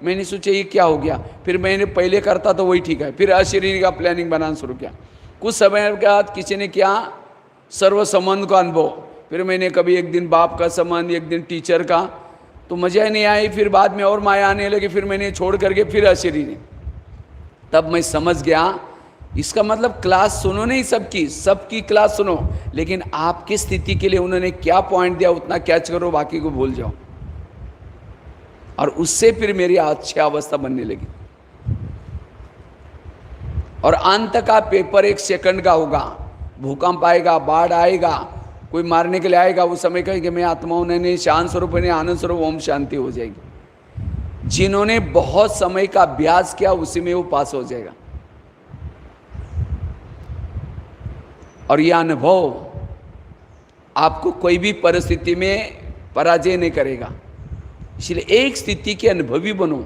मैंने सोचा ये क्या हो गया, फिर मैंने पहले करता तो वही ठीक है, फिर अशरीरी का प्लानिंग बनाना शुरू किया। कुछ समय के बाद किसी ने किया सर्व संबंध का अनुभव, फिर मैंने कभी एक दिन बाप का संबंध, एक दिन टीचर का, तो मजा ही नहीं आई। फिर बाद में और माया आने लगी, फिर मैंने छोड़ करके फिर अशरीरी। तब मैं समझ गया इसका मतलब क्लास सुनो नहीं, सबकी क्लास सुनो, लेकिन आपकी स्थिति के लिए उन्होंने क्या पॉइंट दिया उतना कैच करो, बाकी को भूल जाओ। और उससे फिर मेरी अच्छी अवस्था बनने लगी। और अंत का पेपर 1 सेकंड का होगा, भूकंप आएगा, बाढ़ आएगा, कोई मारने के लिए आएगा, उस समय कहेंगे मैं आत्मा हूं, नहीं शांत स्वरूप नहीं, आनंद स्वरूप, ओम शांति हो जाएगी। जिन्होंने बहुत समय का अभ्यास किया उसी में वो पास हो जाएगा। और यह अनुभव आपको कोई भी परिस्थिति में पराजय नहीं करेगा। इसलिए एक स्थिति के अनुभवी बनो।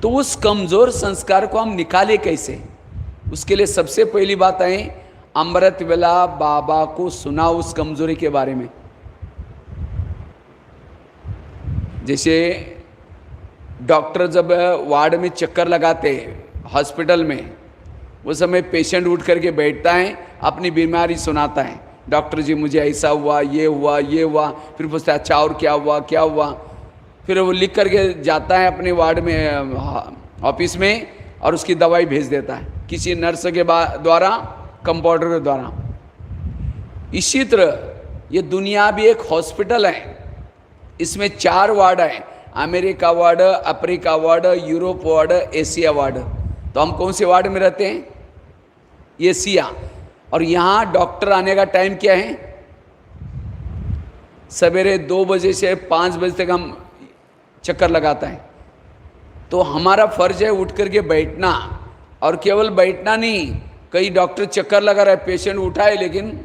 तो उस कमजोर संस्कार को हम निकाले कैसे? उसके लिए सबसे पहली बात है, अमृत वेला बाबा को सुना उस कमजोरी के बारे में। जैसे डॉक्टर जब वार्ड में चक्कर लगाते हॉस्पिटल में, उस समय पेशेंट उठ करके बैठता है, अपनी बीमारी सुनाता है, डॉक्टर जी मुझे ऐसा हुआ, ये हुआ, ये हुआ, फिर पूछता है अच्छा और क्या हुआ, क्या हुआ, फिर वो लिख करके जाता है अपने वार्ड में, ऑफिस में, और उसकी दवाई भेज देता है किसी नर्स के द्वारा, कंपाउंडर के द्वारा। इसी तरह ये दुनिया भी एक हॉस्पिटल है, इसमें 4 वार्ड है, America ward, Africa ward, Europe ward, Asia ward. तो हम कौन से वार्ड में रहते हैं? एशिया। और यहाँ डॉक्टर आने का टाइम क्या है? सवेरे 2 बजे से 5 बजे तक हम चक्कर लगाता है। तो हमारा फर्ज है उठ करके बैठना, और केवल बैठना नहीं, कई डॉक्टर चक्कर लगा रहा है, पेशेंट उठाए, लेकिन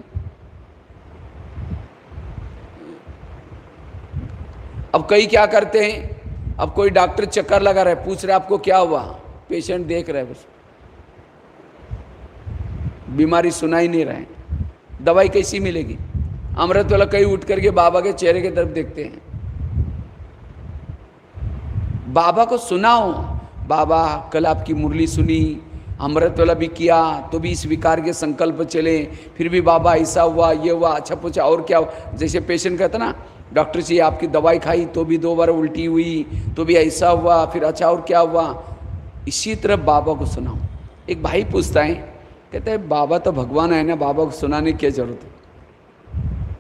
अब कई क्या करते हैं, अब कोई डॉक्टर चक्कर लगा रहा है, पूछ रहा है आपको क्या हुआ, पेशेंट देख रहा है, बस बीमारी सुना ही नहीं रहा है, दवाई कैसी मिलेगी? अमृत वाला कई उठ करके बाबा के चेहरे की तरफ देखते हैं, बाबा को सुनाओ, बाबा कल आपकी मुरली सुनी, अमृत वाला भी किया, तो भी इस विकार के संकल्प चले, फिर भी बाबा ऐसा हुआ, ये हुआ, अच्छा पूछा और क्या हुआ? जैसे पेशेंट कहता ना, डॉक्टर जी आपकी दवाई खाई तो भी 2 बार उल्टी हुई, तो भी ऐसा हुआ, फिर अच्छा और क्या हुआ? इसी तरह बाबा को सुनाओ। एक भाई पूछता है, कहता है बाबा तो भगवान है ना, बाबा को सुनाने की क्या जरूरत है?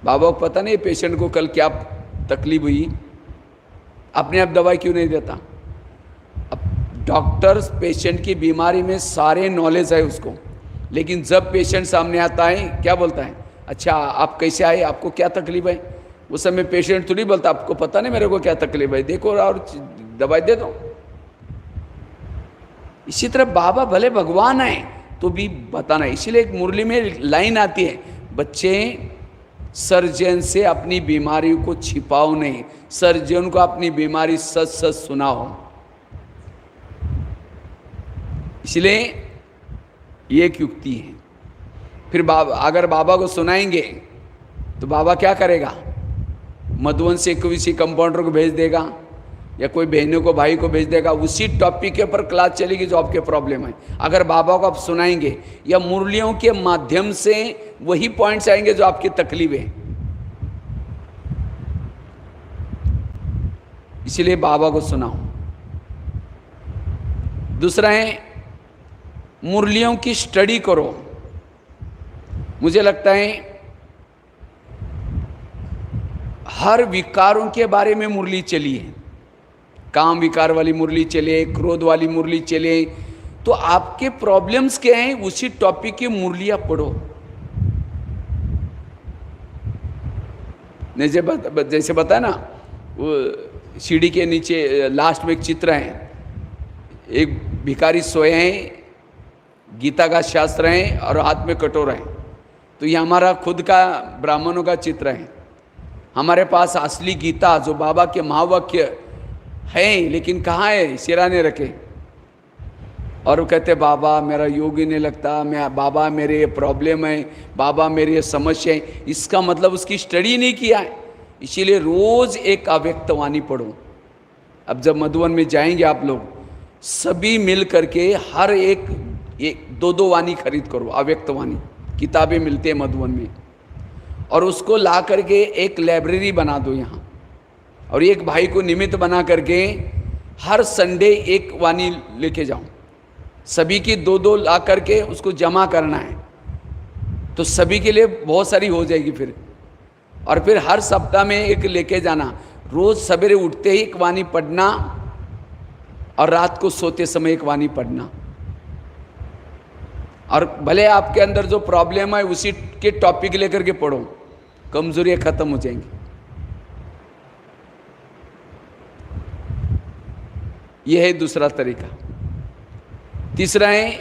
बाबा को पता नहीं पेशेंट को कल क्या तकलीफ हुई, अपने आप दवाई क्यों नहीं देता? अब डॉक्टर पेशेंट की बीमारी में सारे नॉलेज है उसको, लेकिन जब पेशेंट सामने आता है क्या बोलता है? अच्छा आप कैसे आए, आपको क्या तकलीफ है? उस समय पेशेंट थोड़ी बोलता आपको पता नहीं मेरे को क्या तकलीफ है, देखो और दवाई दे दो। इसी तरह बाबा भले भगवान है तो भी बताना। इसीलिए एक मुरली में लाइन आती है, बच्चे सर्जन से अपनी बीमारी को छिपाओ नहीं, सर्जन को अपनी बीमारी सच सच सुनाओ। इसलिए ये एक युक्ति है। फिर बाबा अगर बाबा को सुनाएंगे तो बाबा क्या करेगा? मधुबन से किसी कंपाउंडर को भेज देगा, या कोई बहनों को, भाई को भेज देगा, उसी टॉपिक के ऊपर क्लास चलेगी जो आपके प्रॉब्लम है। अगर बाबा को आप सुनाएंगे या मुरलियों के माध्यम से वही पॉइंट्स आएंगे जो आपकी तकलीफ है। इसलिए बाबा को सुनाओ। दूसरा है मुरलियों की स्टडी करो। मुझे लगता है हर विकारों के बारे में मुरली चली है, काम विकार वाली मुरली चले, क्रोध वाली मुरली चले, तो आपके प्रॉब्लम्स क्या हैं उसी टॉपिक की मुरलियां पढ़ो। जैसे बताया ना, वो सीढ़ी के नीचे लास्ट में एक चित्र है, एक भिखारी सोए हैं, गीता का शास्त्र है और हाथ में कटोरा है। तो ये हमारा खुद का ब्राह्मणों का चित्र है। हमारे पास असली गीता जो बाबा के महावाक्य है, लेकिन कहाँ है? सिराने रखे, और वो कहते बाबा मेरा योग ही नहीं लगता, मैं बाबा मेरे ये प्रॉब्लम है, बाबा मेरी ये समस्या है। इसका मतलब उसकी स्टडी नहीं किया है। इसीलिए रोज एक अव्यक्त वाणी पढ़ो। अब जब मधुवन में जाएंगे आप लोग, सभी मिल करके हर एक दो दो वाणी खरीद करो, अव्यक्त वाणी किताबें मिलती है मधुवन में, और उसको ला करके एक लाइब्रेरी बना दो यहाँ, और एक भाई को निमित्त बना करके हर संडे एक वाणी लेके जाओ, सभी की दो दो ला करके उसको जमा करना है, तो सभी के लिए बहुत सारी हो जाएगी फिर। और फिर हर सप्ताह में एक लेके जाना, रोज सवेरे उठते ही एक वाणी पढ़ना और रात को सोते समय एक वाणी पढ़ना, और भले आपके अंदर जो प्रॉब्लम है उसी के टॉपिक लेकर के पढ़ो, कमजोरियां खत्म हो जाएंगी। यह है दूसरा तरीका। तीसरा है,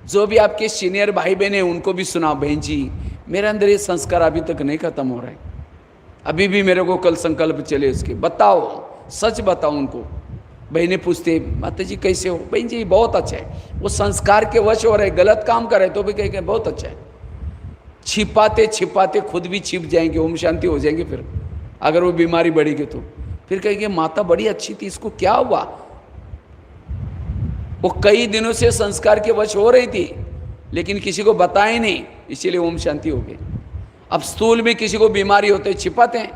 जो भी आपके सीनियर भाई बहन है उनको भी सुनाओ, बहन जी मेरे अंदर ये संस्कार अभी तक नहीं खत्म हो रहा है, अभी भी मेरे को कल संकल्प चले उसके, बताओ, सच बताओ उनको। बहने पूछते माता जी कैसे हो, बहन जी बहुत अच्छा है, वो संस्कार के वश हो रहे, गलत काम करे तो भी कहेंगे बहुत अच्छा है, छिपाते छिपाते खुद भी छिप जाएंगे, ओम शांति हो जाएंगे। फिर अगर वो बीमारी बढ़ेगी तो फिर कहेंगे माता बड़ी अच्छी थी, इसको क्या हुआ, वो कई दिनों से संस्कार के वश हो रही थी लेकिन किसी को बताए नहीं, इसीलिए ओम शांति हो गई। अब स्थूल में किसी को बीमारी होते छिपाते हैं,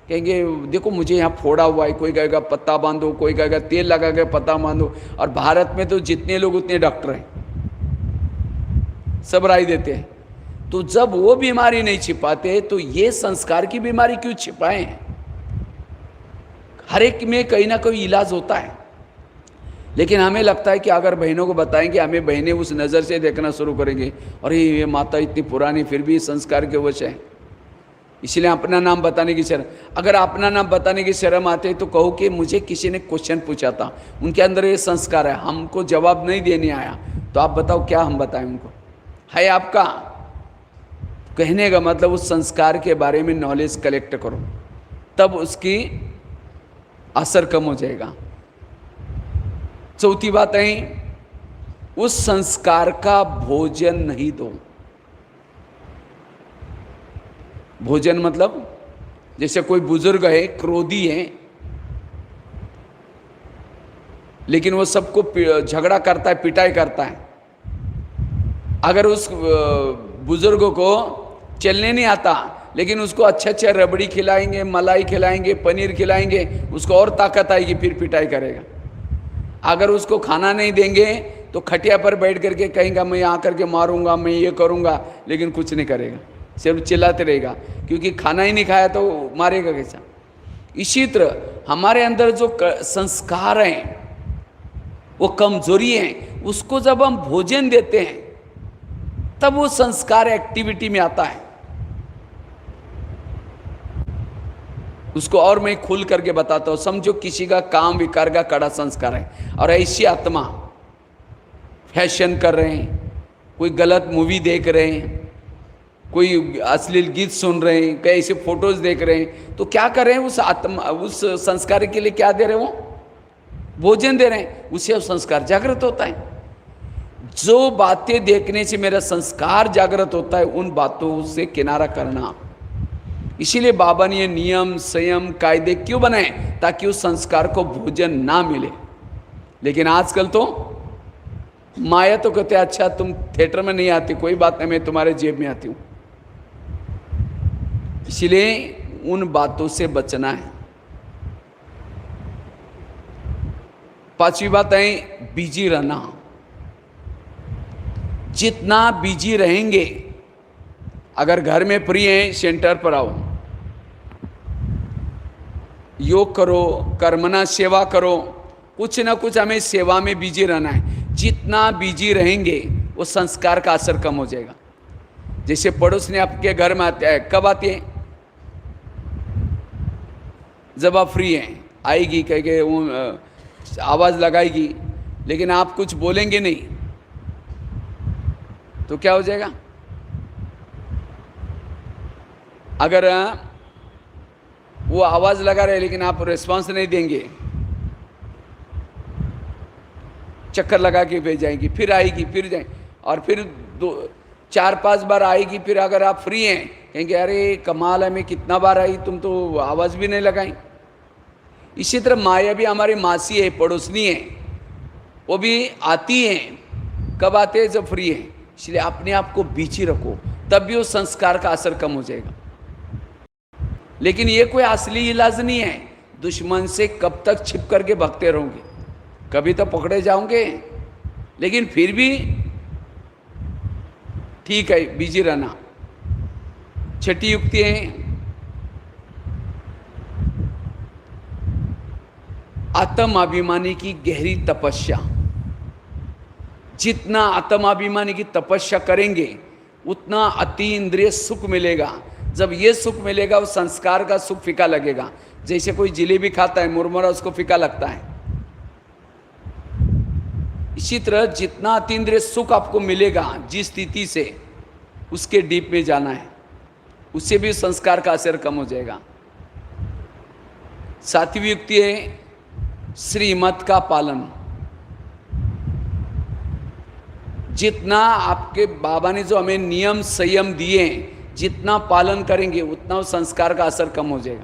कहेंगे देखो मुझे यहाँ फोड़ा हुआ है, कोई कहेगा पत्ता बांधो, कोई कहेगा तेल लगा के पत्ता बांधो, और भारत में तो जितने लोग उतने डॉक्टर हैं, सब राय देते हैं। तो जब वो बीमारी नहीं छिपाते तो ये संस्कार की बीमारी क्यों छिपाए? हर एक में कहीं ना कोई इलाज होता है, लेकिन हमें लगता है कि अगर बहनों को बताएंगे, हमें बहनें उस नज़र से देखना शुरू करेंगे, अरे ये माता इतनी पुरानी फिर भी संस्कार के वश है, इसलिए अपना नाम बताने की शर्म। अगर अपना नाम बताने की शर्म आते तो कहो कि मुझे किसी ने क्वेश्चन पूछा था, उनके अंदर ये संस्कार है, हमको जवाब नहीं देने आया, तो आप बताओ क्या हम बताएं उनको? है आपका कहने का मतलब उस संस्कार के बारे में नॉलेज कलेक्ट करो, तब उसकी असर कम हो जाएगा। चौथी बात है, उस संस्कार का भोजन नहीं दो। भोजन मतलब जैसे कोई बुजुर्ग है, क्रोधी है, लेकिन वो सबको झगड़ा करता है, पिटाई करता है। अगर उस बुजुर्ग को चलने नहीं आता, लेकिन उसको अच्छा अच्छा रबड़ी खिलाएंगे, मलाई खिलाएंगे, पनीर खिलाएंगे, उसको और ताकत आएगी, फिर पिटाई करेगा। अगर उसको खाना नहीं देंगे तो खटिया पर बैठ करके कहेगा मैं यहाँ करके मारूंगा, मैं ये करूँगा, लेकिन कुछ नहीं करेगा, सिर्फ चिल्लाते रहेगा, क्योंकि खाना ही नहीं खाया तो मारेगा कैसा। इसी तरह हमारे अंदर जो संस्कार हैं, वो कमजोरी हैं, उसको जब हम भोजन देते हैं तब वो संस्कार एक्टिविटी में आता है। उसको और मैं खुल करके बताता हूँ। समझो किसी का काम विकार का कड़ा संस्कार है, और ऐसी आत्मा फैशन कर रहे हैं, कोई गलत मूवी देख रहे हैं, कोई अश्लील गीत सुन रहे हैं, कई ऐसे फोटोज देख रहे हैं, तो क्या कर रहे हैं? उस आत्मा, उस संस्कार के लिए क्या दे रहे हो? भोजन दे रहे हैं, उससे संस्कार जागृत होता है। जो बातें देखने से मेरा संस्कार जागृत होता है, उन बातों से किनारा करना। इसीलिए बाबा ने ये नियम, संयम, कायदे क्यों बनाए? ताकि उस संस्कार को भोजन ना मिले। लेकिन आजकल तो माया तो कहते अच्छा तुम थिएटर में नहीं आती, कोई बात नहीं, मैं तुम्हारे जेब में आती हूँ। इसलिए उन बातों से बचना है। पांचवी बात है बिजी रहना। जितना बिजी रहेंगे, अगर घर में फ्री हैं सेंटर पर आओ, योग करो, कर्मणा सेवा करो, कुछ ना कुछ हमें सेवा में बिजी रहना है। जितना बिजी रहेंगे वो संस्कार का असर कम हो जाएगा। जैसे पड़ोस ने आपके घर में आते हैं, कब आती है? जब आप फ्री हैं, आएगी, कह के वो आवाज़ लगाएगी, लेकिन आप कुछ बोलेंगे नहीं तो क्या हो जाएगा? अगर वो आवाज़ लगा रहे लेकिन आप रिस्पांस नहीं देंगे, चक्कर लगा के भेज जाएंगी, फिर आएगी, फिर जाए, और फिर 4-5 बार आएगी। फिर अगर आप फ्री हैं, कहेंगे अरे कमाल है, मैं कितना बार आई, तुम तो आवाज़ भी नहीं लगाई। इसी तरह माया भी हमारी मासी है, पड़ोसनी है, वो भी आती है। कब आते हैं? जब फ्री है। इसलिए अपने आप को बीची रखो, तब भी उस संस्कार का असर कम हो जाएगा। लेकिन ये कोई असली इलाज नहीं है। दुश्मन से कब तक छिप करके भगते रहोगे? कभी तो पकड़े जाओगे, लेकिन फिर भी ठीक है, बिजी रहना। छठी युक्ति है आत्माभिमानी की गहरी तपस्या। जितना आत्माभिमानी की तपस्या करेंगे उतना अति इंद्रिय सुख मिलेगा। जब ये सुख मिलेगा, उस संस्कार का सुख फीका लगेगा। जैसे कोई जिलेबी खाता है, मुरमुरा उसको फीका लगता है। इसी तरह जितना अतीन्द्रिय सुख आपको मिलेगा जिस स्थिति से, उसके डीप में जाना है, उससे भी संस्कार का असर कम हो जाएगा। सातवीं युक्ति है श्रीमत का पालन। जितना आपके बाबा ने जो हमें नियम संयम दिए, जितना पालन करेंगे उतना उस संस्कार का असर कम हो जाएगा।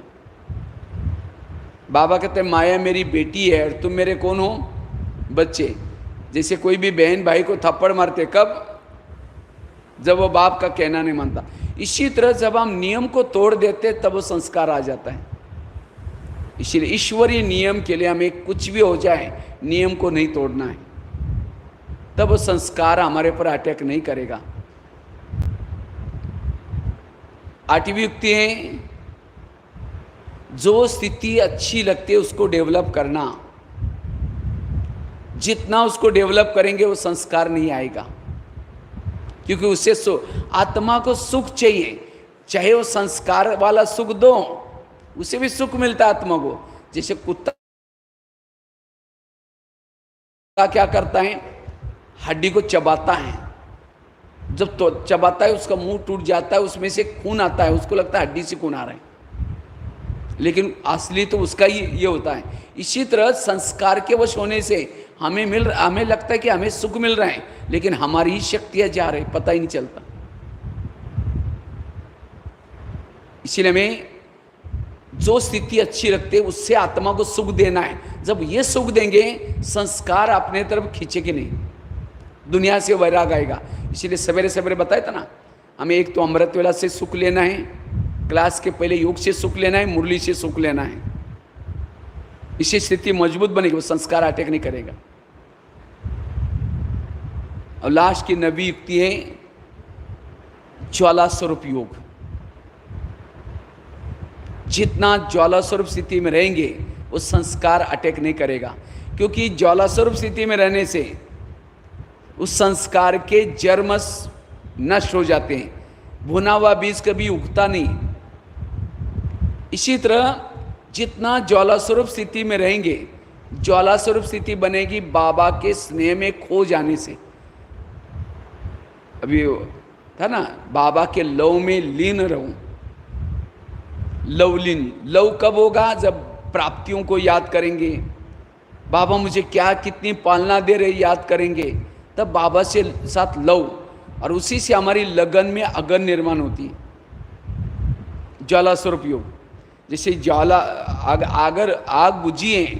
बाबा कहते हैं माया मेरी बेटी है और तुम मेरे कौन हो? बच्चे। जैसे कोई भी बहन भाई को थप्पड़ मारते, कब? जब वो बाप का कहना नहीं मानता। इसी तरह जब हम नियम को तोड़ देते तब वो संस्कार आ जाता है। इसलिए ईश्वरीय नियम के लिए हमें कुछ भी हो जाए, नियम को नहीं तोड़ना है, तब वो संस्कार हमारे पर अटैक नहीं करेगा। आठवीं युक्ति है जो स्थिति अच्छी लगती है उसको डेवलप करना। जितना उसको डेवलप करेंगे वो संस्कार नहीं आएगा, क्योंकि उससे आत्मा को सुख चाहिए। चाहे वो संस्कार वाला सुख दो, उसे भी सुख मिलता है आत्मा को। जैसे कुत्ता क्या करता है? हड्डी को चबाता है। जब तो चबाता है उसका मुंह टूट जाता है, उसमें से खून आता है, उसको लगता है हड्डी से खून आ रहा है, लेकिन असली तो उसका ही ये होता है। इसी तरह संस्कार के वश होने से हमें लगता है कि हमें सुख मिल रहा है, लेकिन हमारी ही शक्तियां जा रही, पता ही नहीं चलता। इसीलिए हमें जो स्थिति अच्छी रखते उससे आत्मा को सुख देना है। जब ये सुख देंगे, संस्कार अपने तरफ खींचेंगे नहीं, दुनिया से वैराग आएगा। इसीलिए सवेरे सवेरे बताया था ना, हमें एक तो अमृत वेला से सुख लेना है, क्लास के पहले योग से सुख लेना है, मुरली से सुख लेना है। इसी स्थिति मजबूत बनेगी, वो संस्कार अटैक नहीं करेगा। और लास्ट की 9वीं युक्ति है ज्वाला स्वरूप योग। जितना ज्वाला स्वरूप स्थिति में रहेंगे वो संस्कार अटैक नहीं करेगा, क्योंकि ज्वाला स्वरूप स्थिति में रहने से उस संस्कार के जर्मस नष्ट हो जाते हैं। भुना हुआ बीज कभी उगता नहीं। इसी तरह जितना ज्वाला स्वरूप स्थिति में रहेंगे, ज्वाला स्वरूप स्थिति बनेगी बाबा के स्नेह में खो जाने से। अभी था ना, बाबा के लव में लीन रहूं। लवलीन, लव कब होगा? जब प्राप्तियों को याद करेंगे, बाबा मुझे क्या कितनी पालना दे रहे याद करेंगे, तब बाबा से साथ लव, और उसी से हमारी लगन में अगन निर्माण होती है। ज्वाला स्वरूप योग, जैसे ज्वाला अगर आग बुझी है,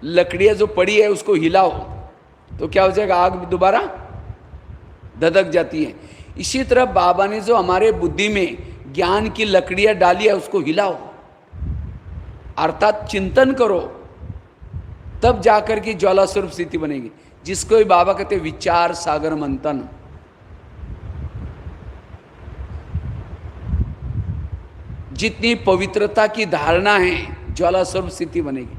लकड़ियाँ जो पड़ी है उसको हिलाओ तो क्या हो जाएगा? आग दोबारा धधक जाती है। इसी तरह बाबा ने जो हमारे बुद्धि में ज्ञान की लकड़ियाँ डाली है उसको हिलाओ, अर्थात चिंतन करो, तब जाकर के ज्वाला स्वरूप स्थिति बनेगी, जिसको भी बाबा कहते विचार सागर मंथन। जितनी पवित्रता की धारणा है, ज्वाला स्वरूप स्थिति बनेगी।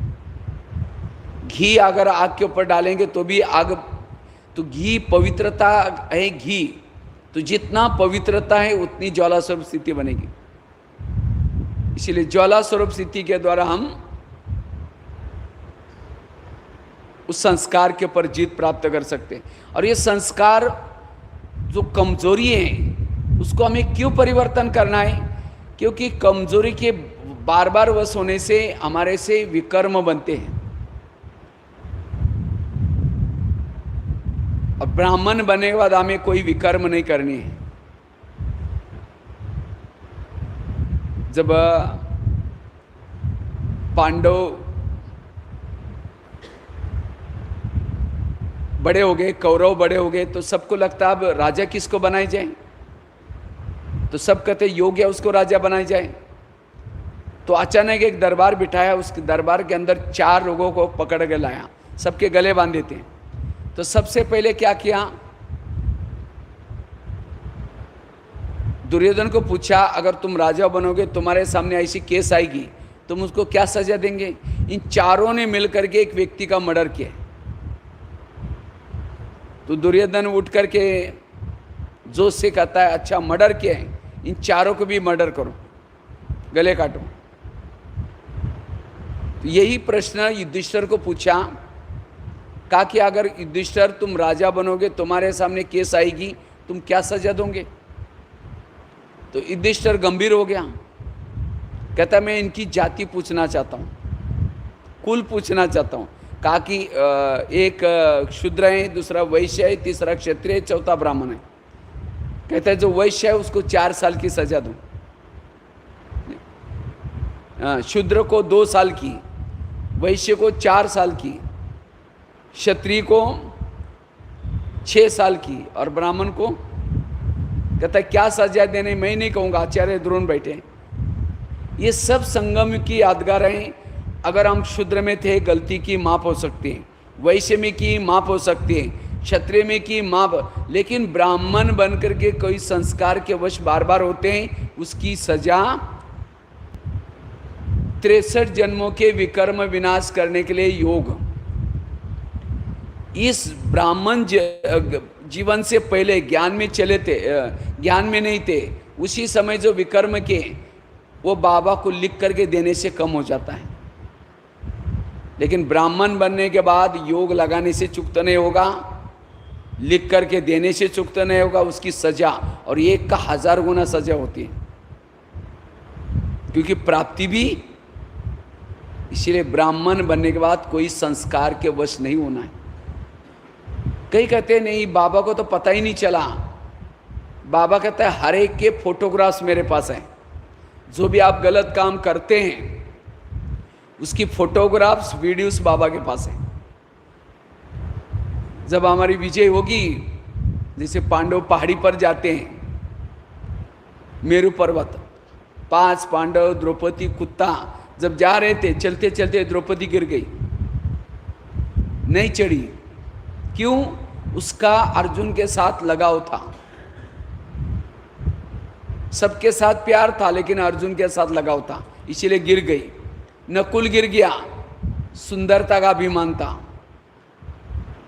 घी अगर आग के ऊपर डालेंगे तो भी आग, तो घी पवित्रता है घी, तो जितना पवित्रता है उतनी ज्वाला स्वरूप स्थिति बनेगी। इसीलिए ज्वाला स्वरूप स्थिति के द्वारा हम उस संस्कार के ऊपर जीत प्राप्त कर सकते हैं। और ये संस्कार जो कमजोरी है उसको हमें क्यों परिवर्तन करना है? क्योंकि कमजोरी के बार बार वश होने से हमारे से विकर्म बनते हैं। और ब्राह्मण बनने के बाद हमें कोई विकर्म नहीं करनी है। जब पांडव बड़े हो गए, कौरव बड़े हो गए, तो सबको लगता अब राजा किसको बनाई जाए, तो सब कहते योग्य उसको राजा बनाई जाए। तो अचानक एक दरबार बिठाया, उस दरबार के अंदर 4 लोगों को पकड़ के लाया, सबके गले बांध देते हैं। तो सबसे पहले क्या किया, दुर्योधन को पूछा अगर तुम राजा बनोगे, तुम्हारे सामने ऐसी केस आएगी, तुम उसको क्या सजा देंगे। इन चारों ने मिलकर के एक व्यक्ति का मर्डर किया। तो दुर्योधन उठ करके जोश से कहता है अच्छा मर्डर किया है, इन चारों को भी मर्डर करो, गले काटो। तो यही प्रश्न युधिष्ठिर को पूछा, कहा कि अगर युधिष्ठिर तुम राजा बनोगे, तुम्हारे सामने केस आएगी, तुम क्या सजा दोगे। तो युधिष्ठिर गंभीर हो गया, कहता मैं इनकी जाति पूछना चाहता हूँ, कुल पूछना चाहता हूँ। कहा कि एक शूद्र है, दूसरा वैश्य है, तीसरा क्षत्रिय है, चौथा ब्राह्मण है। कहता है जो वैश्य है उसको 4 साल की सजा दूं, शूद्र को 2 साल की, वैश्य को 4 साल की, क्षत्रिय को 6 साल की, और ब्राह्मण को कहता है क्या सजा देने, मैं नहीं कहूँगा, आचार्य द्रोण बैठे। ये सब संगम की यादगार हैं। अगर हम शूद्र में थे गलती की माफ़ हो सकती है, वैश्य में की माफ़ हो सकती है, क्षत्रिय में की माफ़, लेकिन ब्राह्मण बन करके कोई संस्कार के वश बार बार होते हैं, उसकी सजा 63 जन्मों के विकर्म विनाश करने के लिए योग। इस ब्राह्मण जीवन से पहले ज्ञान में चले थे, ज्ञान में नहीं थे, उसी समय जो विकर्म के वो बाबा को लिख करके देने से कम हो जाता है। लेकिन ब्राह्मण बनने के बाद योग लगाने से चुकता नहीं होगा, लिख करके देने से चुकता नहीं होगा, उसकी सजा और 1 का 1000 गुना सजा होती है, क्योंकि प्राप्ति भी। इसीलिए ब्राह्मण बनने के बाद कोई संस्कार के वश नहीं होना है। कई कहते हैं नहीं बाबा को तो पता ही नहीं चला। बाबा कहता है हर एक के फोटोग्राफ्स मेरे पास हैं, जो भी आप गलत काम करते हैं उसकी फोटोग्राफ्स वीडियोस बाबा के पास है। जब हमारी विजय होगी, जैसे पांडव पहाड़ी पर जाते हैं, मेरु पर्वत, 5 पांडव, द्रौपदी, कुत्ता, जब जा रहे थे चलते चलते द्रौपदी गिर गई, नहीं चढ़ी। क्यों? उसका अर्जुन के साथ लगाव था, सबके साथ प्यार था, लेकिन अर्जुन के साथ लगाव था, इसीलिए गिर गई। नकुल गिर गया, सुंदरता का अभिमान था।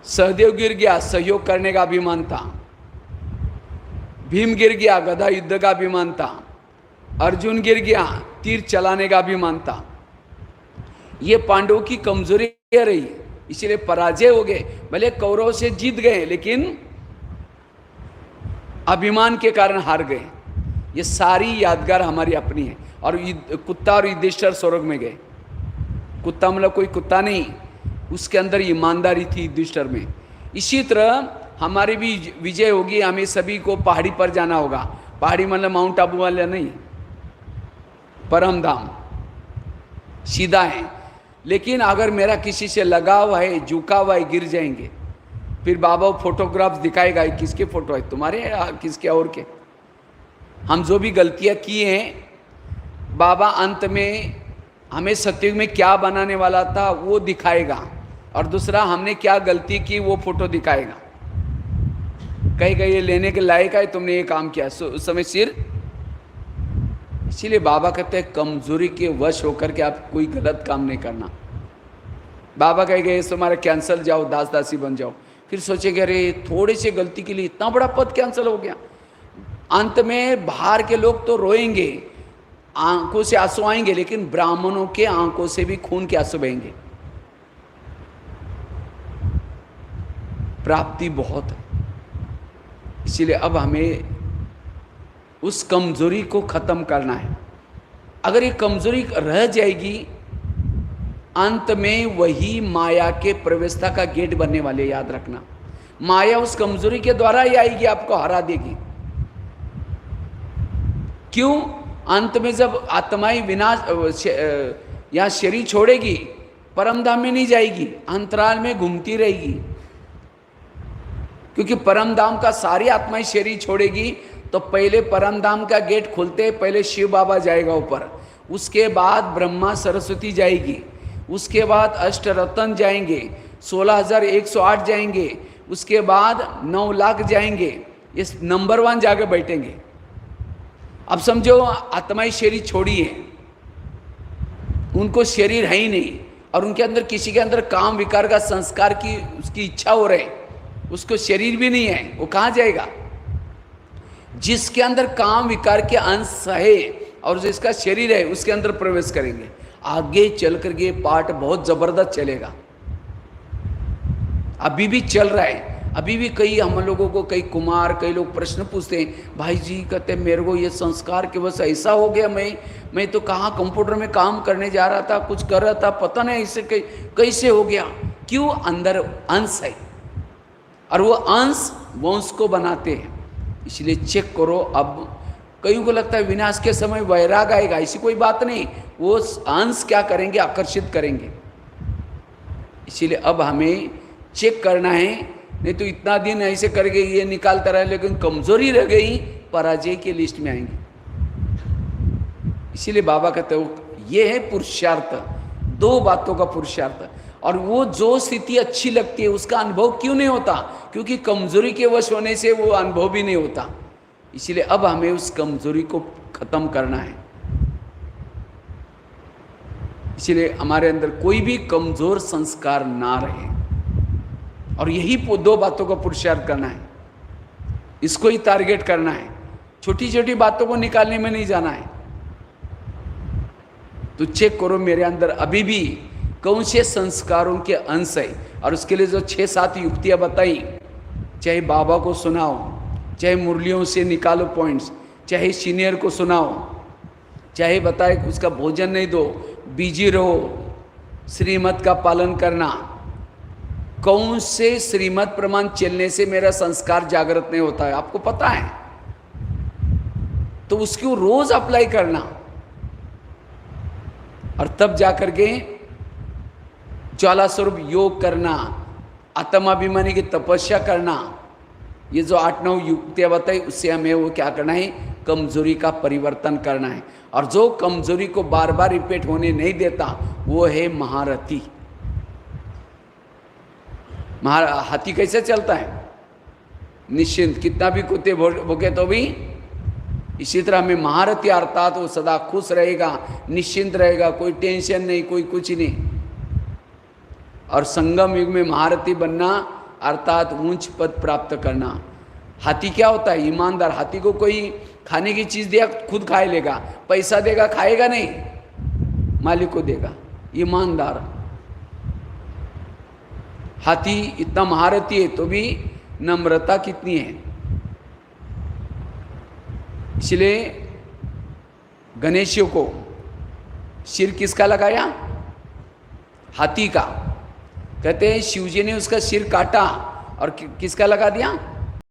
सहदेव गिर गया, सहयोग करने का अभिमान था। भीम गिर गया, गदा युद्ध का अभिमान था। अर्जुन गिर गया, तीर चलाने का अभिमान था। ये पांडवों की कमजोरी रही, इसीलिए पराजय हो गए। भले कौरव से जीत गए, लेकिन अभिमान के कारण हार गए। ये सारी यादगार हमारी अपनी है। और कुत्ता और युधिष्ठिर स्वर्ग में गए। कुत्ता मतलब कोई कुत्ता नहीं, उसके अंदर ईमानदारी थी युधिष्ठिर में। इसी तरह हमारी भी विजय होगी, हमें सभी को पहाड़ी पर जाना होगा। पहाड़ी मतलब माउंट आबू वाला नहीं, परम धाम सीधा है। लेकिन अगर मेरा किसी से लगाव है, झुका हुआ है, गिर जाएंगे। फिर बाबा फोटोग्राफ्स दिखाएगा, किसके फोटो है, तुम्हारे या किसके और के। हम जो भी गलतियां किए हैं, बाबा अंत में हमें सत्युग में क्या बनाने वाला था वो दिखाएगा, और दूसरा हमने क्या गलती की वो फोटो दिखाएगा। कहीं ये लेने के लायक है, तुमने ये काम किया, उस समय सिर। इसीलिए बाबा कहते हैं कमजोरी के वश होकर के आप कोई गलत काम नहीं करना। बाबा कहेंगे तुम्हारा कैंसल, जाओ दास दासी बन जाओ। फिर सोचेंगे अरे थोड़ी सी गलती के लिए इतना बड़ा पद कैंसिल हो गया। अंत में बाहर के लोग तो रोएंगे, आंखों से आंसू आएंगे, लेकिन ब्राह्मणों के आंखों से भी खून के आंसू बहेंगे। प्राप्ति बहुत है। इसीलिए अब हमें उस कमजोरी को खत्म करना है। अगर ये कमजोरी रह जाएगी, अंत में वही माया के प्रवेशता का गेट बनने वाले, याद रखना। माया उस कमजोरी के द्वारा ही आएगी, आपको हरा देगी। क्यों? अंत में जब आत्माएं विनाश, यहाँ शरीर छोड़ेगी, परम धाम में नहीं जाएगी, अंतराल में घूमती रहेगी। क्योंकि परम धाम का सारी आत्माएं शरीर छोड़ेगी, तो पहले परम धाम का गेट खुलते पहले शिव बाबा जाएगा ऊपर, उसके बाद ब्रह्मा सरस्वती जाएगी, उसके बाद अष्टरत्न जाएंगे, 16,108 जाएंगे, उसके बाद 9 लाख जाएंगे, इस नंबर 1 जाकर बैठेंगे। अब समझो आत्माएं शरीर छोड़ी है, उनको शरीर है ही नहीं, और उनके अंदर किसी के अंदर काम विकार का संस्कार की उसकी इच्छा हो रही, उसको शरीर भी नहीं है, वो कहाँ जाएगा? जिसके अंदर काम विकार के अंश है और जिसका शरीर है उसके अंदर प्रवेश करेंगे। आगे चल करके पाठ बहुत जबरदस्त चलेगा, अभी भी चल रहा है। अभी भी कई हम लोगों को, कई कुमार, कई लोग प्रश्न पूछते हैं, भाई जी कहते मेरे को ये संस्कार के बस ऐसा हो गया, मैं तो कहाँ कंप्यूटर में काम करने जा रहा था, कुछ कर रहा था, पता नहीं इससे कैसे हो गया। क्यों? अंदर अंश है, और वो अंश वंश को बनाते हैं। इसलिए चेक करो। अब कईयों को लगता है विनाश के समय वैराग आएगा, ऐसी कोई बात नहीं, वो अंश क्या करेंगे? आकर्षित करेंगे। इसीलिए अब हमें चेक करना है, नहीं तो इतना दिन ऐसे कर गई, ये निकालता रहे, लेकिन कमजोरी रह गई, पराजय की लिस्ट में आएंगे। इसीलिए बाबा कहते हो ये है पुरुषार्थ, 2 बातों का पुरुषार्थ। और वो जो स्थिति अच्छी लगती है उसका अनुभव क्यों नहीं होता? क्योंकि कमजोरी के वश होने से वो अनुभव भी नहीं होता। इसलिए अब हमें उस कमजोरी को खत्म करना है। इसलिए हमारे अंदर कोई भी कमजोर संस्कार ना रहे, और यही 2 बातों का पुरुषार्थ करना है, इसको ही टारगेट करना है। छोटी छोटी बातों को निकालने में नहीं जाना है। तो चेक करो मेरे अंदर अभी भी कौन से संस्कारों के अंश है, और उसके लिए जो 6-7 युक्तियां बताई, चाहे बाबा को सुनाओ, चाहे मुरलियों से निकालो पॉइंट्स, चाहे सीनियर को सुनाओ, चाहे बताए उसका भोजन नहीं दो, बिजी रहो, श्रीमत का पालन करना। कौन से श्रीमत प्रमाण चलने से मेरा संस्कार जागृत नहीं होता है, आपको पता है, तो उसको रोज अप्लाई करना, और तब जाकर के ज्वाला स्वरूप योग करना, आत्माभिमानी की तपस्या करना। ये जो 8-9 युक्तियां बताई, उससे हमें वो क्या करना है? कमजोरी का परिवर्तन करना है। और जो कमजोरी को बार बार रिपीट होने नहीं देता वो है महारथी। हाथी कैसे चलता है? निश्चिंत, कितना भी कुत्ते भोगे तो भी। इसी तरह में महारथी अर्थात वो सदा खुश रहेगा, निश्चिंत रहेगा, कोई टेंशन नहीं, कोई कुछ नहीं। और संगम युग में महारथी बनना अर्थात ऊंच पद प्राप्त करना। हाथी क्या होता है? ईमानदार। हाथी को कोई खाने की चीज दिया खुद खा लेगा, पैसा देगा खाएगा नहीं, मालिक को देगा, ईमानदार। हाथी इतना महारथी है तो भी नम्रता कितनी है। इसलिए गणेशियों को सिर किसका लगाया? हाथी का। कहते हैं शिवजी ने उसका सिर काटा और किसका लगा दिया?